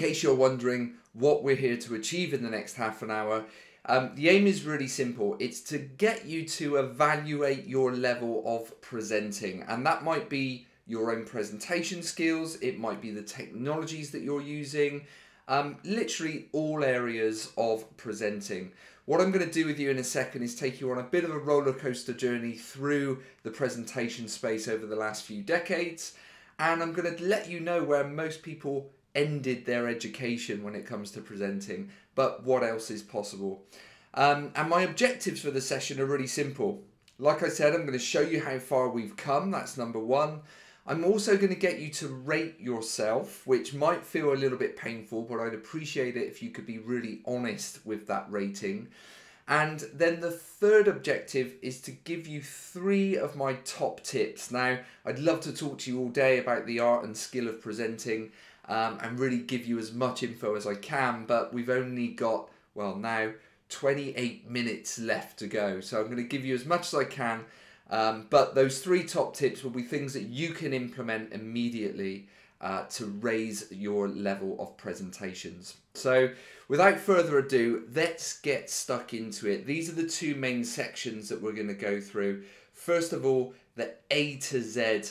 case you're wondering what we're here to achieve in the next half an hour, the aim is really simple. It's to get you to evaluate your level of presenting, and that might be your own presentation skills, it might be the technologies that you're using, literally all areas of presenting. What I'm going to do with you in a second is take you on a bit of a roller coaster journey through the presentation space over the last few decades, and I'm going to let you know where most people ended their education when it comes to presenting, but what else is possible. And my objectives for the session are really simple. Like I said, I'm going to show you how far we've come, that's number one. I'm also going to get you to rate yourself, which might feel a little bit painful, but I'd appreciate it if you could be really honest with that rating. And then the third objective is to give you 3 of my top tips. Now, I'd love to talk to you all day about the art and skill of presenting and really give you as much info as I can, but we've only got, well, now 28 minutes left to go. So I'm going to give you as much as I can. But those 3 top tips will be things that you can implement immediately to raise your level of presentations. So without further ado, let's get stuck into it. These are the 2 main sections that we're going to go through. First of all, the A to Z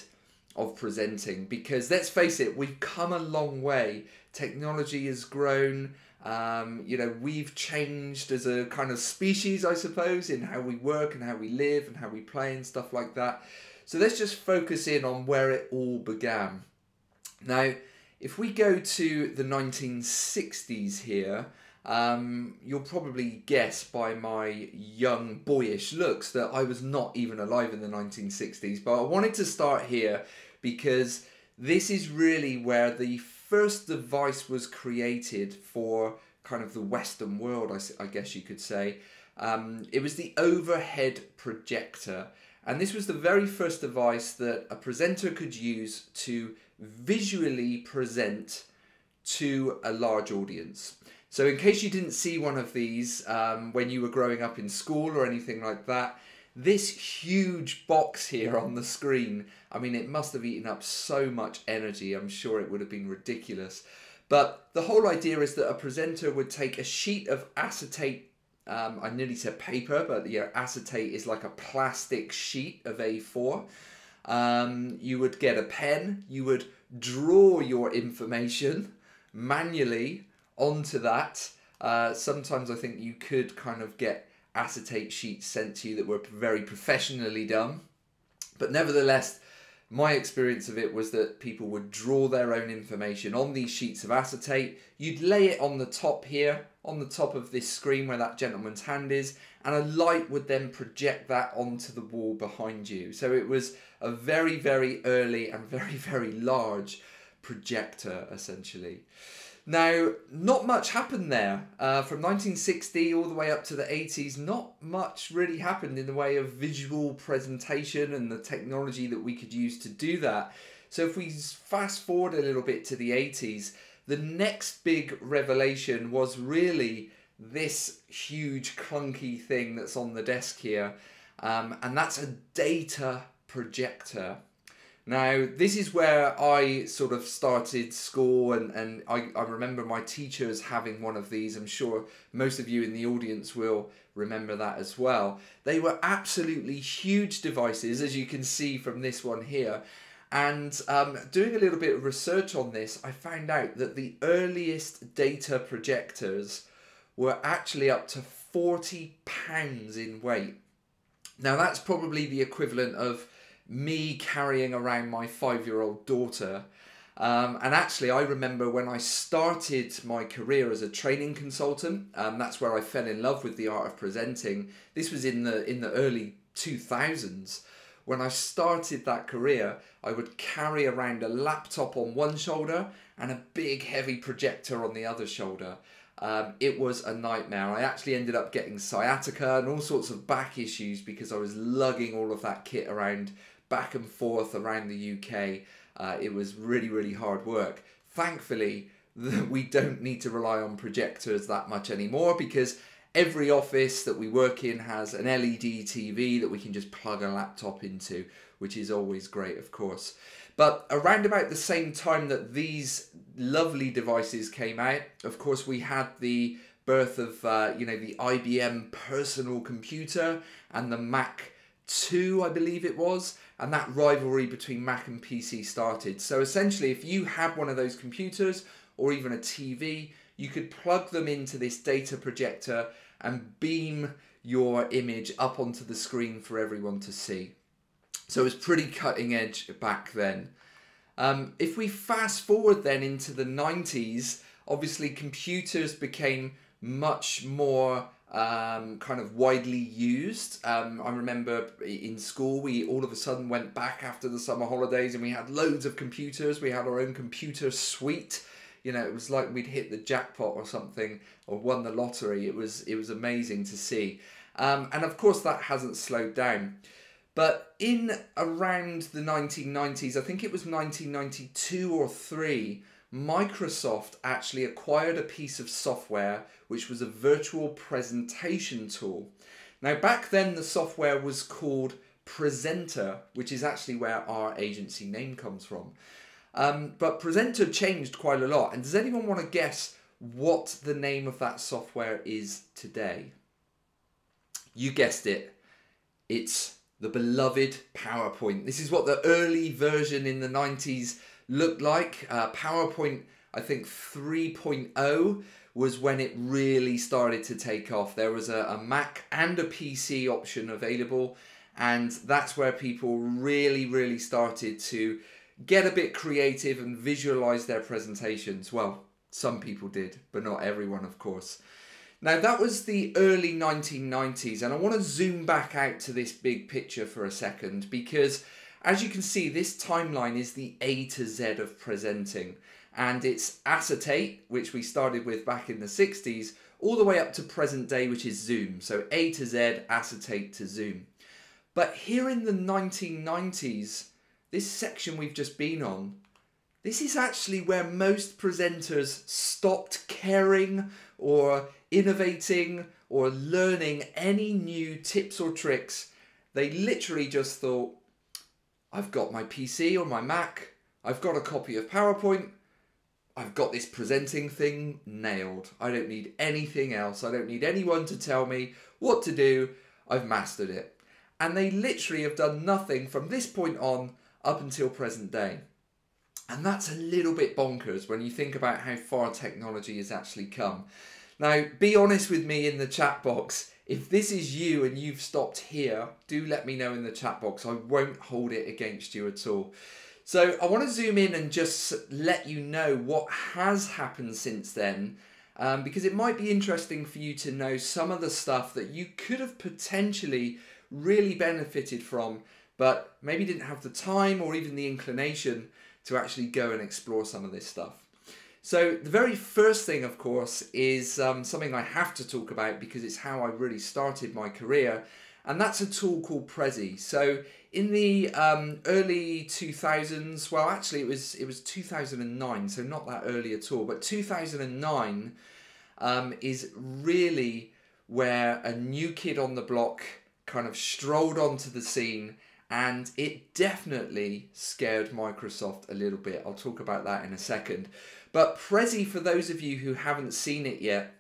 of presenting, because let's face it, we've come a long way. Technology has grown. You know, we've changed as a kind of species, I suppose, in how we work and how we live and how we play and stuff like that. So let's just focus in on where it all began. Now, if we go to the 1960s here, you'll probably guess by my young boyish looks that I was not even alive in the 1960s, but I wanted to start here because this is really where the first device was created for kind of the Western world, I guess you could say. It was the overhead projector, and this was the very first device that a presenter could use to visually present to a large audience. So in case you didn't see one of these when you were growing up in school or anything like that, this huge box here on the screen, I mean, it must have eaten up so much energy. I'm sure it would have been ridiculous. But the whole idea is that a presenter would take a sheet of acetate, I nearly said paper, but yeah, acetate is like a plastic sheet of A4. You would get a pen, you would draw your information manually onto that. Sometimes I think you could kind of get acetate sheets sent to you that were very professionally done, but nevertheless my experience of it was that people would draw their own information on these sheets of acetate. You'd lay it on the top here, on the top of this screen where that gentleman's hand is, and a light would then project that onto the wall behind you. So it was a very, very early and very, very large projector essentially. Now, not much happened there. From 1960 all the way up to the 80s, not much really happened in the way of visual presentation and the technology that we could use to do that. So if we fast forward a little bit to the 80s, the next big revelation was really this huge clunky thing that's on the desk here, and that's a data projector. Now, this is where I sort of started school, and I remember my teachers having one of these. I'm sure most of you in the audience will remember that as well. They were absolutely huge devices, as you can see from this one here. And doing a little bit of research on this, I found out that the earliest data projectors were actually up to 40 pounds in weight. Now, that's probably the equivalent of me carrying around my 5-year-old daughter. And actually, I remember when I started my career as a training consultant, that's where I fell in love with the art of presenting. This was in the early 2000s. When I started that career, I would carry around a laptop on one shoulder and a big heavy projector on the other shoulder. It was a nightmare. I actually ended up getting sciatica and all sorts of back issues because I was lugging all of that kit around back and forth around the UK. It was really, really hard work. Thankfully, we don't need to rely on projectors that much anymore because every office that we work in has an LED TV that we can just plug a laptop into, which is always great, of course. But around about the same time that these lovely devices came out, of course, we had the birth of the IBM personal computer and the Mac 2, I believe it was, and that rivalry between Mac and PC started. So essentially, if you had one of those computers or even a TV, you could plug them into this data projector and beam your image up onto the screen for everyone to see. So it was pretty cutting edge back then. If we fast forward then into the 90s, obviously computers became much more kind of widely used. I remember in school we all of a sudden went back after the summer holidays and we had loads of computers. We had our own computer suite. You know, it was like we'd hit the jackpot or something, or won the lottery. It was amazing to see. And of course that hasn't slowed down. But in around the 1990s, I think it was 1992 or 3, Microsoft actually acquired a piece of software which was a virtual presentation tool. Now back then the software was called Presenter, which is actually where our agency name comes from. But Presenter changed quite a lot. And does anyone want to guess what the name of that software is today? You guessed it. It's the beloved PowerPoint. This is what the early version in the 90s looked like. PowerPoint, I think 3.0 was when it really started to take off. There was a Mac and a PC option available, and that's where people really started to get a bit creative and visualize their presentations. Well, some people did, but not everyone, of course. Now that was the early 1990s, and I want to zoom back out to this big picture for a second, because as you can see, this timeline is the A to Z of presenting, and it's acetate, which we started with back in the 60s, all the way up to present day, which is Zoom. So A to Z, acetate to Zoom. But here in the 1990s, this section we've just been on, this is actually where most presenters stopped caring or innovating or learning any new tips or tricks. They literally just thought, I've got my PC or my Mac, I've got a copy of PowerPoint, I've got this presenting thing nailed. I don't need anything else. I don't need anyone to tell me what to do. I've mastered it. And they literally have done nothing from this point on up until present day. And that's a little bit bonkers when you think about how far technology has actually come. Now, be honest with me in the chat box. If this is you and you've stopped here, do let me know in the chat box. I won't hold it against you at all. So I want to zoom in and just let you know what has happened since then, because it might be interesting for you to know some of the stuff that you could have potentially really benefited from, but maybe didn't have the time or even the inclination to actually go and explore some of this stuff. So the very first thing, of course, is something I have to talk about because it's how I really started my career, and that's a tool called Prezi. So in the early 2000s, well, actually it was 2009, so not that early at all, but 2009 is really where a new kid on the block kind of strolled onto the scene, and it definitely scared Microsoft a little bit. I'll talk about that in a second. But Prezi, for those of you who haven't seen it yet,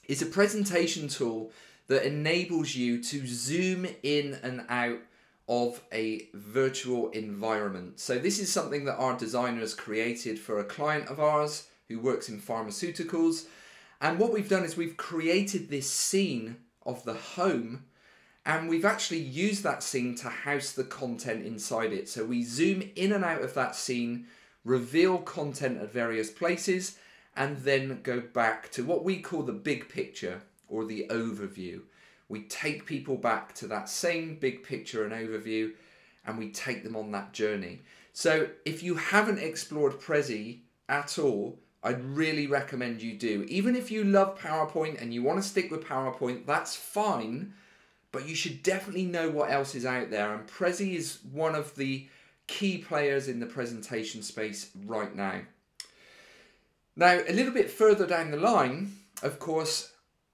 is a presentation tool that enables you to zoom in and out of a virtual environment. So this is something that our designers created for a client of ours who works in pharmaceuticals. And what we've done is we've created this scene of the home, and we've actually used that scene to house the content inside it. So we zoom in and out of that scene, reveal content at various places, and then go back to what we call the big picture or the overview. We take people back to that same big picture and overview, and we take them on that journey. So if you haven't explored Prezi at all, I'd really recommend you do. Even if you love PowerPoint and you want to stick with PowerPoint, that's fine, but you should definitely know what else is out there. And Prezi is one of the key players in the presentation space right now. Now, a little bit further down the line, of course,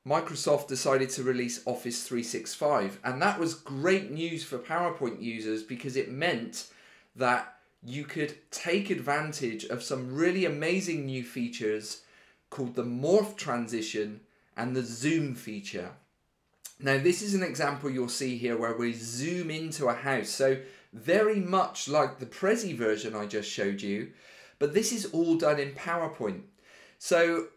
Microsoft decided to release Office 365, and that was great news for PowerPoint users because it meant that you could take advantage of some really amazing new features called the morph transition and the zoom feature. Now this is an example you'll see here where we zoom into a house, so very much like the Prezi version I just showed you, but this is all done in PowerPoint. So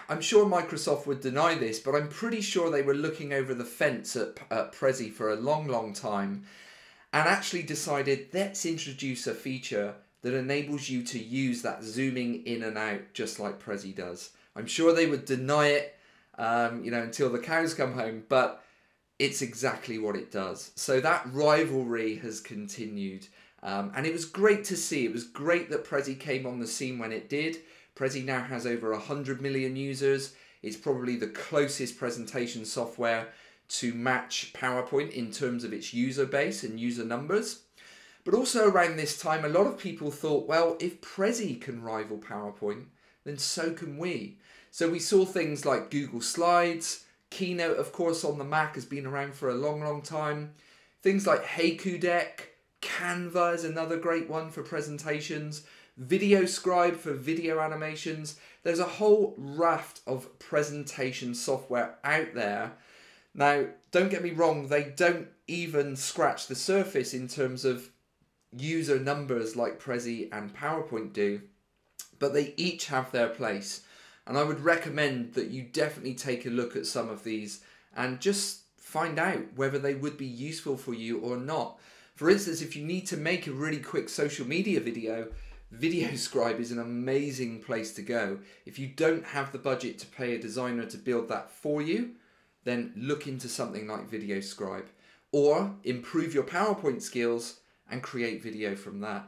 I'm sure Microsoft would deny this, but I'm pretty sure they were looking over the fence at Prezi for a long time and actually decided, let's introduce a feature that enables you to use that zooming in and out just like Prezi does. I'm sure they would deny it, until the cows come home, but it's exactly what it does. So that rivalry has continued, and it was great to see. It was great that Prezi came on the scene when it did. Prezi now has over 100 million users. It's probably the closest presentation software to match PowerPoint in terms of its user base and user numbers. But also around this time, a lot of people thought, well, if Prezi can rival PowerPoint, then so can we. So we saw things like Google Slides, Keynote, of course, on the Mac has been around for a long time. Things like Haiku Deck, Canva is another great one for presentations, Video Scribe for video animations. There's a whole raft of presentation software out there. Now, don't get me wrong, they don't even scratch the surface in terms of user numbers like Prezi and PowerPoint do, but they each have their place. And I would recommend that you definitely take a look at some of these and just find out whether they would be useful for you or not. For instance, if you need to make a really quick social media video, Video Scribe is an amazing place to go. If you don't have the budget to pay a designer to build that for you, then look into something like Video Scribe. Or improve your PowerPoint skills and create video from that.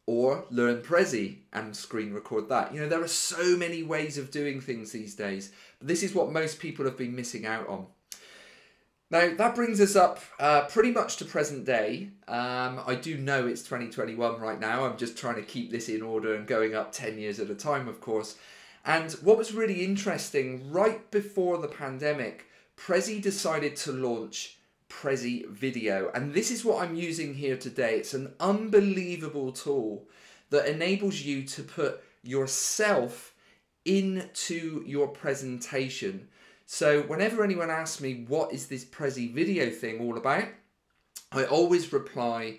Or learn Prezi and screen record that. There are so many ways of doing things these days, but this is what most people have been missing out on. Now that brings us up pretty much to present day. I do know it's 2021 right now. I'm just trying to keep this in order and going up 10 years at a time, of course. And what was really interesting, right before the pandemic, Prezi decided to launch Prezi Video, and this is what I'm using here today. It's an unbelievable tool that enables you to put yourself into your presentation. So whenever anyone asks me what is this Prezi Video thing all about, I always reply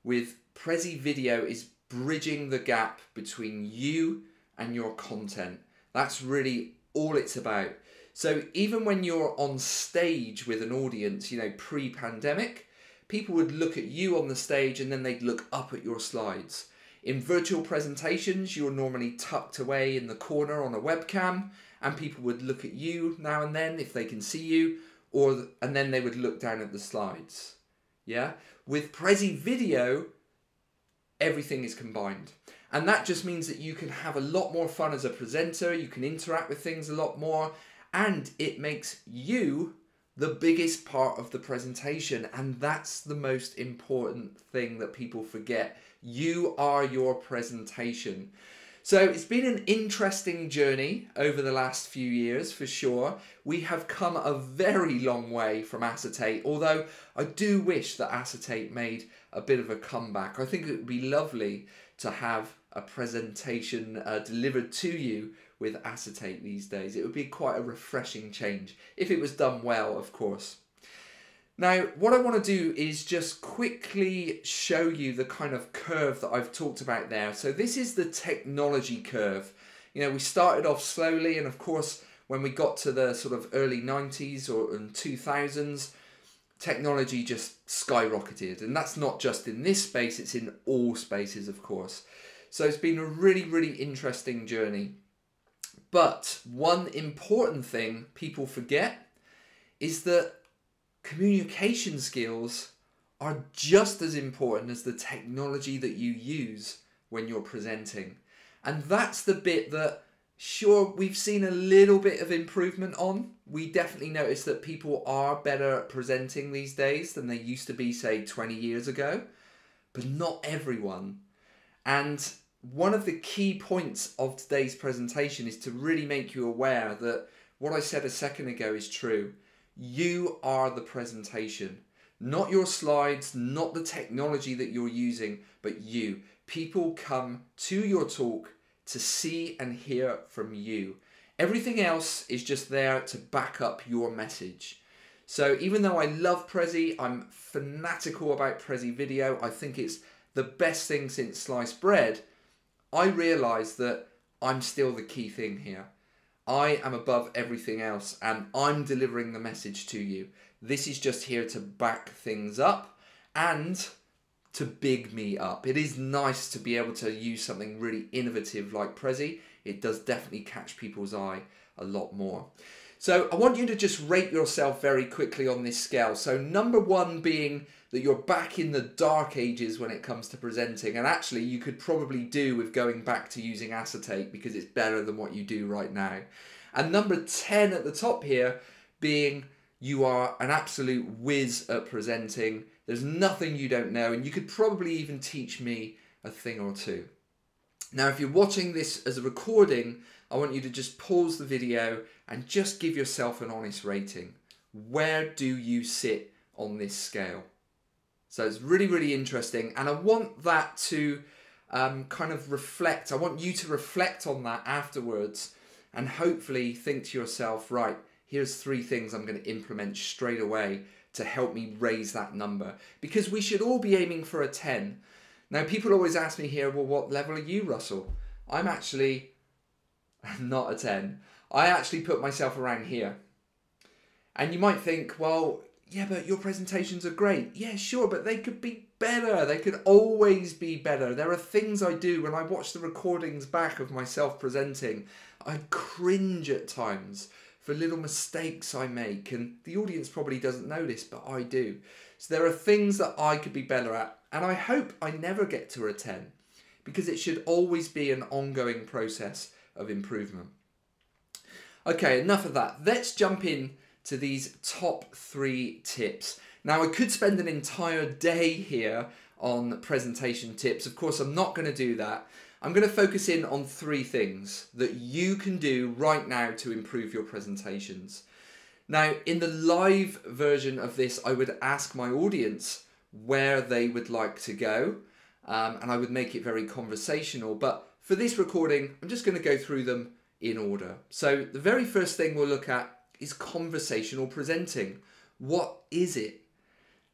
with Prezi Video is bridging the gap between you and your content. That's really all it's about. So even when you're on stage with an audience, pre-pandemic, people would look at you on the stage and then they'd look up at your slides. In virtual presentations, you're normally tucked away in the corner on a webcam and people would look at you now and then if they can see you, and then they would look down at the slides. Yeah? With Prezi Video, everything is combined. And that just means that you can have a lot more fun as a presenter, you can interact with things a lot more, and it makes you the biggest part of the presentation. And that's the most important thing that people forget. You are your presentation. So it's been an interesting journey over the last few years, for sure. We have come a very long way from acetate, although I do wish that acetate made a bit of a comeback. I think it would be lovely to have a presentation delivered to you with acetate these days. It would be quite a refreshing change, if it was done well, of course. Now, what I want to do is just quickly show you the kind of curve that I've talked about there. So this is the technology curve. We started off slowly, and of course, when we got to the sort of early 90s or 2000s, technology just skyrocketed. And that's not just in this space, it's in all spaces, of course. So it's been a really interesting journey. But one important thing people forget is that communication skills are just as important as the technology that you use when you're presenting. And that's the bit that, sure, we've seen a little bit of improvement on. We definitely notice that people are better at presenting these days than they used to be, say, 20 years ago. But not everyone. And one of the key points of today's presentation is to really make you aware that what I said a second ago is true. You are the presentation, not your slides, not the technology that you're using, but you. People come to your talk to see and hear from you. Everything else is just there to back up your message. So even though I love Prezi, I'm fanatical about Prezi video, I think it's the best thing since sliced bread, I realise that I'm still the key thing here. I am above everything else and I'm delivering the message to you. This is just here to back things up and to big me up. It is nice to be able to use something really innovative like Prezi. It does definitely catch people's eye a lot more. So I want you to just rate yourself very quickly on this scale. So number 1 being that you're back in the dark ages when it comes to presenting, and actually you could probably do with going back to using acetate because it's better than what you do right now. And number 10 at the top here being you are an absolute whiz at presenting. There's nothing you don't know, and you could probably even teach me a thing or two. Now, if you're watching this as a recording, I want you to just pause the video and just give yourself an honest rating. Where do you sit on this scale? So it's really, really interesting. And I want that to kind of reflect. I want you to reflect on that afterwards and hopefully think to yourself, right, here's 3 things I'm going to implement straight away to help me raise that number. Because we should all be aiming for a 10. Now, people always ask me here, well, what level are you, Russell? I'm actually not a 10. I actually put myself around here. And you might think, well, yeah, but your presentations are great. Yeah, sure, but they could be better. They could always be better. There are things I do when I watch the recordings back of myself presenting. I cringe at times for little mistakes I make, and the audience probably doesn't know this, but I do. So there are things that I could be better at, and I hope I never get to a 10, because it should always be an ongoing process of improvement. Okay, enough of that. Let's jump in to these top 3 tips. Now, I could spend an entire day here on presentation tips. Of course, I'm not going to do that. I'm going to focus in on 3 things that you can do right now to improve your presentations. Now, in the live version of this, I would ask my audience where they would like to go, and I would make it very conversational. But for this recording, I'm just going to go through them in order. So the very first thing we'll look at is conversational presenting. What is it?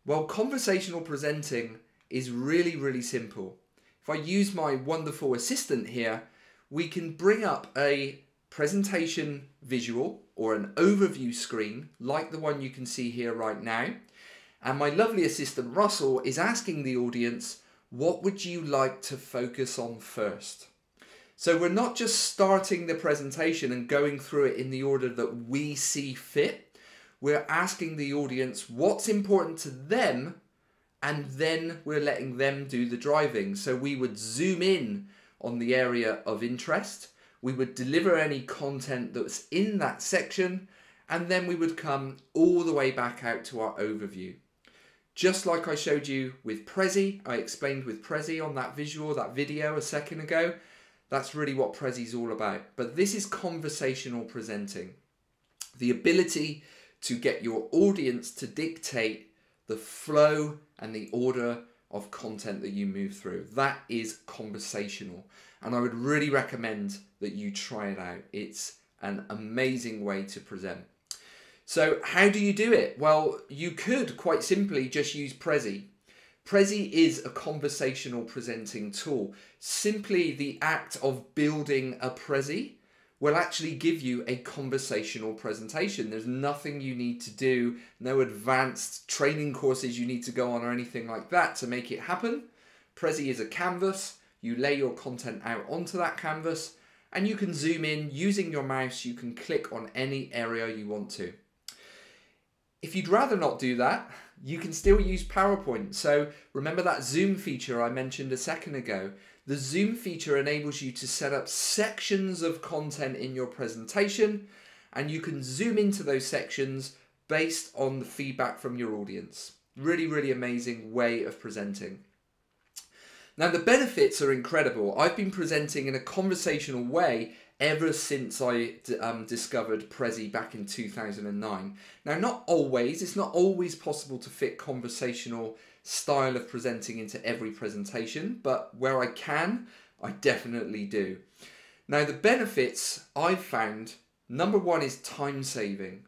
Well, conversational presenting is really, really simple. If I use my wonderful assistant here, we can bring up a presentation visual or an overview screen like the one you can see here right now. And my lovely assistant Russell is asking the audience, what would you like to focus on first? So we're not just starting the presentation and going through it in the order that we see fit. We're asking the audience what's important to them, and then we're letting them do the driving. So we would zoom in on the area of interest. We would deliver any content that's in that section, and then we would come all the way back out to our overview. Just like I showed you with Prezi, I explained with Prezi on that visual, that video a second ago. That's really what Prezi is all about. But this is conversational presenting. The ability to get your audience to dictate the flow and the order of content that you move through. That is conversational. And I would really recommend that you try it out. It's an amazing way to present. So how do you do it? Well, you could quite simply just use Prezi. Prezi is a conversational presenting tool. Simply the act of building a Prezi will actually give you a conversational presentation. There's nothing you need to do, no advanced training courses you need to go on or anything like that to make it happen. Prezi is a canvas. You lay your content out onto that canvas and you can zoom in using your mouse. You can click on any area you want to. If you'd rather not do that, you can still use PowerPoint. So remember that zoom feature I mentioned a second ago. The zoom feature enables you to set up sections of content in your presentation, and you can zoom into those sections based on the feedback from your audience. Really, really amazing way of presenting. Now the benefits are incredible. I've been presenting in a conversational way ever since I discovered Prezi back in 2009. Now, not always, it's not always possible to fit conversational style of presenting into every presentation, but where I can, I definitely do. Now, the benefits I've found, number one is time saving.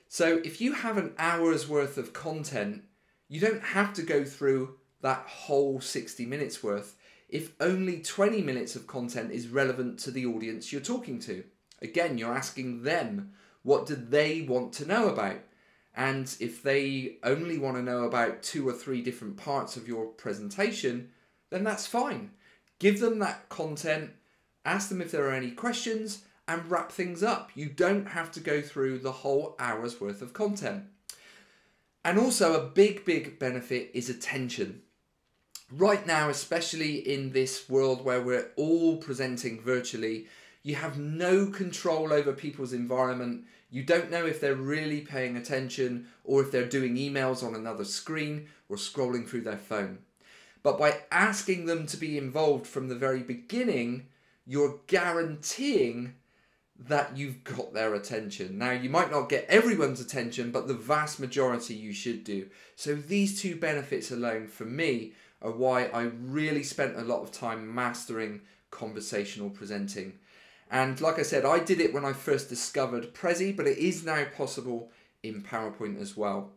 So if you have an hour's worth of content, you don't have to go through that whole 60 minutes worth if only 20 minutes of content is relevant to the audience you're talking to. Again, you're asking them, what do they want to know about? And if they only want to know about 2 or 3 different parts of your presentation, then that's fine. Give them that content, ask them if there are any questions, and wrap things up. You don't have to go through the whole hour's worth of content. And also a big benefit is attention. Right now, especially in this world where we're all presenting virtually, you have no control over people's environment. You don't know if they're really paying attention or if they're doing emails on another screen or scrolling through their phone. But by asking them to be involved from the very beginning, you're guaranteeing that you've got their attention. Now, you might not get everyone's attention, but the vast majority you should do. So these 2 benefits alone, for me, are why I really spent a lot of time mastering conversational presenting. And like I said, I did it when I first discovered Prezi, but it is now possible in PowerPoint as well.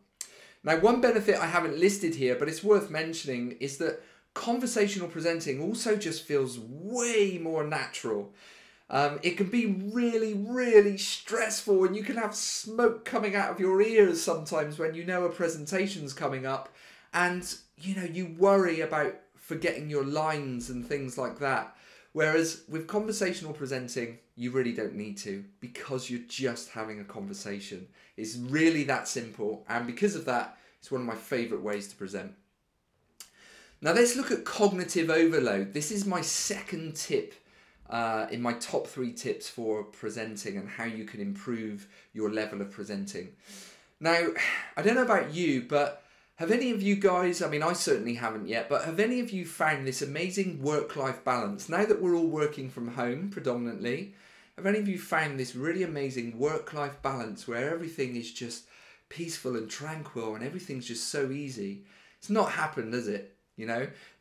Now, one benefit I haven't listed here, but it's worth mentioning, is that conversational presenting also just feels way more natural. It can be really stressful, and you can have smoke coming out of your ears sometimes when you know a presentation's coming up, and you worry about forgetting your lines and things like that. Whereas with conversational presenting, you really don't need to, because you're just having a conversation. It's really that simple, and because of that, it's one of my favorite ways to present. Now let's look at cognitive overload. This is my second tip in my top 3 tips for presenting and how you can improve your level of presenting. Now, I don't know about you, but have any of you guys, I mean, I certainly haven't yet, but have any of you found this amazing work-life balance? Now that we're all working from home predominantly, have any of you found this really amazing work-life balance where everything is just peaceful and tranquil and everything's just so easy? It's not happened, has it?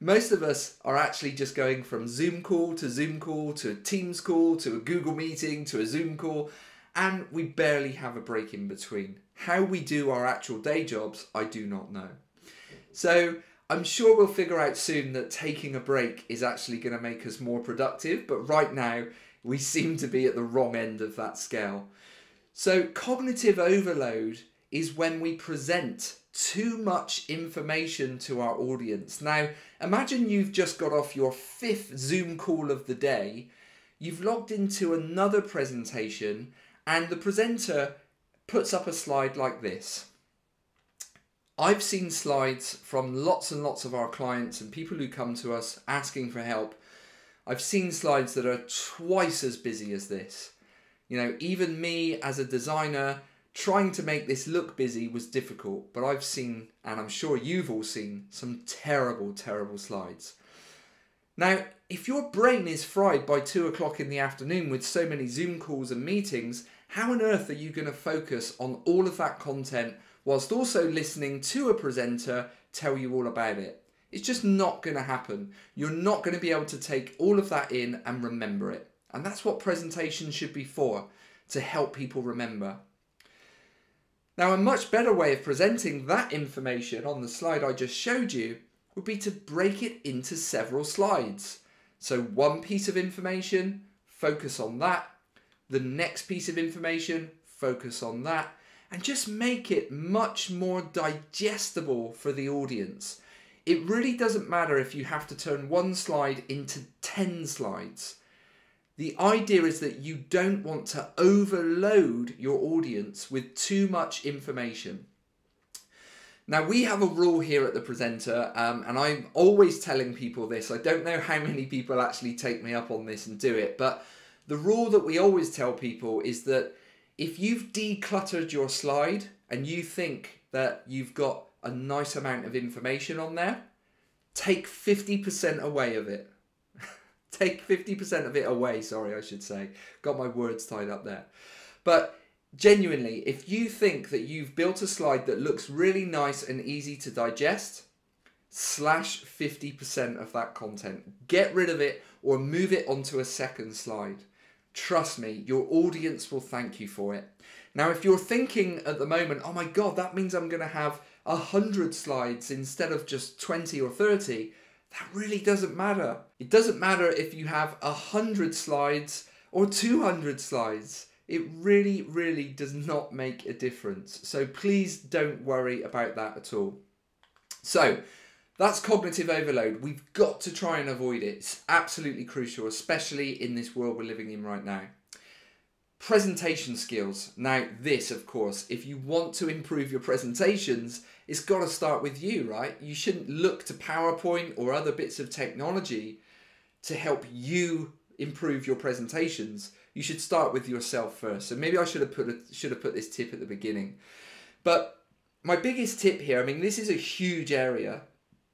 Most of us are actually just going from Zoom call to Zoom call to a Teams call to a Google meeting to a Zoom call, and we barely have a break in between. How we do our actual day jobs, I do not know. So I'm sure we'll figure out soon that taking a break is actually going to make us more productive, but right now we seem to be at the wrong end of that scale. So cognitive overload is when we present too much information to our audience. Now, imagine you've just got off your 5th Zoom call of the day, you've logged into another presentation, and the presenter puts up a slide like this. I've seen slides from lots and lots of our clients and people who come to us asking for help. I've seen slides that are twice as busy as this. Even me as a designer, trying to make this look busy was difficult, but I've seen, and I'm sure you've all seen, some terrible slides. Now, if your brain is fried by 2 o'clock in the afternoon with so many Zoom calls and meetings, how on earth are you going to focus on all of that content whilst also listening to a presenter tell you all about it? It's just not going to happen. You're not going to be able to take all of that in and remember it. And that's what presentations should be for, to help people remember. Now, a much better way of presenting that information on the slide I just showed you would be to break it into several slides. So one piece of information, focus on that. The next piece of information, focus on that. And just make it much more digestible for the audience. It really doesn't matter if you have to turn one slide into 10 slides. The idea is that you don't want to overload your audience with too much information. Now, we have a rule here at The Presenter, and I'm always telling people this. I don't know how many people actually take me up on this and do it, but the rule that we always tell people is that if you've decluttered your slide and you think that you've got a nice amount of information on there, take 50% away of it. Take 50% of it away, sorry, I should say. Got my words tied up there. But genuinely, if you think that you've built a slide that looks really nice and easy to digest, slash 50% of that content. Get rid of it or move it onto a second slide. Trust me, your audience will thank you for it. Now, if you're thinking at the moment, oh my God, that means I'm going to have 100 slides instead of just 20 or 30, that really doesn't matter. It doesn't matter if you have 100 slides or 200 slides. It really, really does not make a difference. So please don't worry about that at all. So that's cognitive overload. We've got to try and avoid it. It's absolutely crucial, especially in this world we're living in right now. Presentation skills. Now this, of course, if you want to improve your presentations, it's got to start with you, right? You shouldn't look to PowerPoint or other bits of technology to help you improve your presentations. You should start with yourself first. So maybe I should have put this tip at the beginning. But my biggest tip here, I mean, this is a huge area.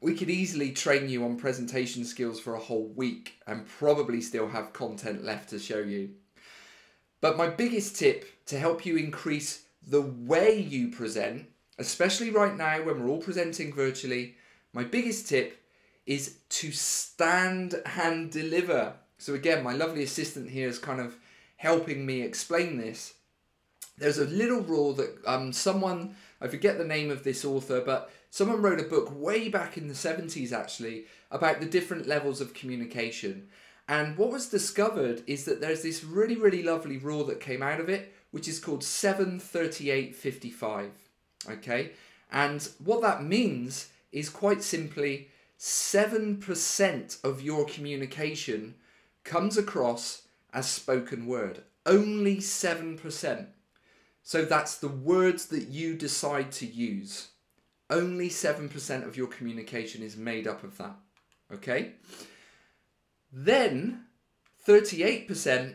We could easily train you on presentation skills for a whole week and probably still have content left to show you. But my biggest tip to help you increase the way you present, especially right now when we're all presenting virtually, my biggest tip is to stand and deliver. So again, my lovely assistant here is kind of helping me explain this. There's a little rule that someone, I forget the name of this author, but someone wrote a book way back in the 70s actually about the different levels of communication. And what was discovered is that there's this really, really lovely rule that came out of it, which is called 7-38-55. Okay? And what that means is quite simply 7% of your communication comes across as spoken word. Only 7%. So that's the words that you decide to use. Only 7% of your communication is made up of that. Okay? Then 38%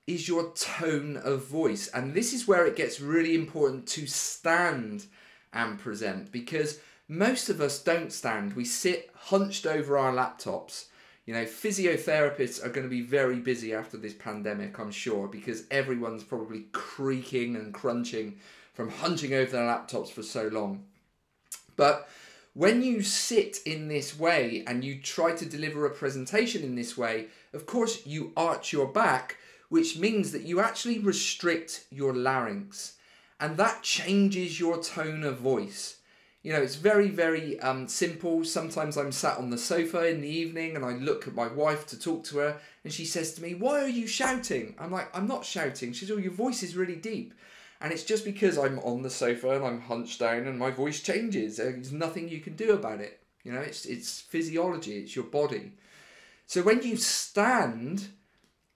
is your tone of voice. And this is where it gets really important to stand and present, because most of us don't stand. We sit hunched over our laptops. You know, physiotherapists are going to be very busy after this pandemic, I'm sure, because everyone's probably creaking and crunching from hunching over their laptops for so long. But when you sit in this way and you try to deliver a presentation in this way, of course you arch your back, which means that you actually restrict your larynx, and that changes your tone of voice. You know, it's very, very simple. Sometimes I'm sat on the sofa in the evening and I look at my wife to talk to her and she says to me, "Why are you shouting?" I'm like, "I'm not shouting." She says, "Oh, your voice is really deep." And it's just because I'm on the sofa and I'm hunched down and my voice changes. There's nothing you can do about it. You know, it's physiology, it's your body. So when you stand,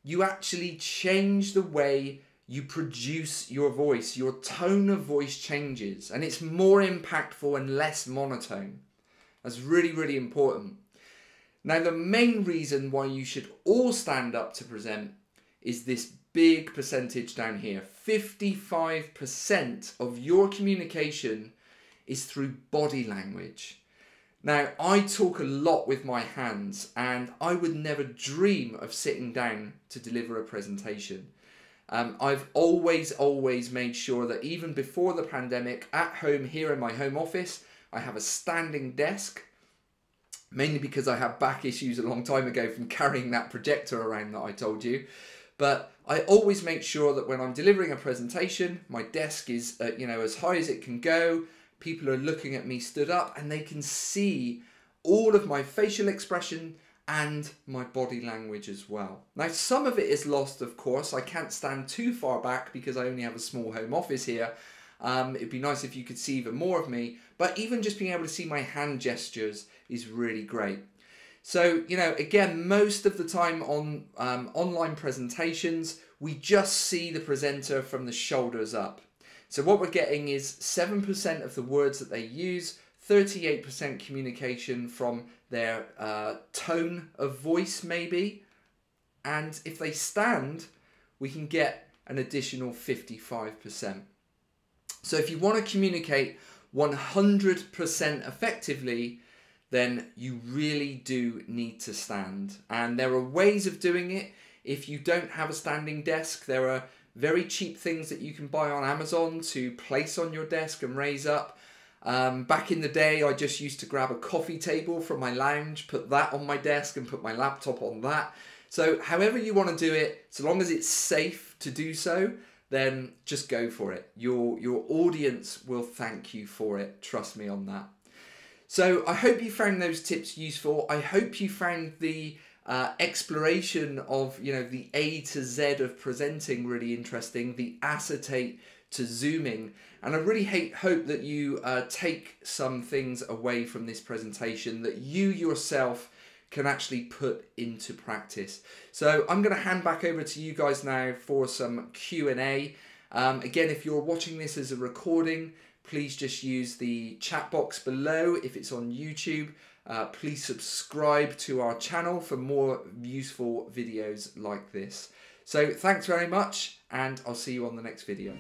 you actually change the way you produce your voice. Your tone of voice changes and it's more impactful and less monotone. That's really, really important. Now, the main reason why you should all stand up to present is this big percentage down here. 55% of your communication is through body language. Now, I talk a lot with my hands and I would never dream of sitting down to deliver a presentation. I've always made sure that even before the pandemic, at home here in my home office, I have a standing desk, mainly because I had back issues a long time ago from carrying that projector around that I told you. But I always make sure that when I'm delivering a presentation, my desk is you know, as high as it can go. People are looking at me stood up and they can see all of my facial expression and my body language as well. Now, some of it is lost, of course. I can't stand too far back because I only have a small home office here. It'd be nice if you could see even more of me, but even just being able to see my hand gestures is really great. So, you know, again, most of the time on online presentations, we just see the presenter from the shoulders up. So what we're getting is 7% of the words that they use, 38% communication from their tone of voice maybe, and if they stand, we can get an additional 55%. So if you want to communicate 100% effectively, then you really do need to stand. And there are ways of doing it. If you don't have a standing desk, there are very cheap things that you can buy on Amazon to place on your desk and raise up. Back in the day, I just used to grab a coffee table from my lounge, put that on my desk and put my laptop on that. So however you want to do it, so long as it's safe to do so, then just go for it. Your audience will thank you for it. Trust me on that. So I hope you found those tips useful. I hope you found the exploration of, you know, the A to Z of presenting really interesting, the acetate to zooming. And I really hope that you take some things away from this presentation that you yourself can actually put into practice. So I'm going to hand back over to you guys now for some Q&A. Again, if you're watching this as a recording, please just use the chat box below. If it's on YouTube, please subscribe to our channel for more useful videos like this. So thanks very much, and I'll see you on the next video.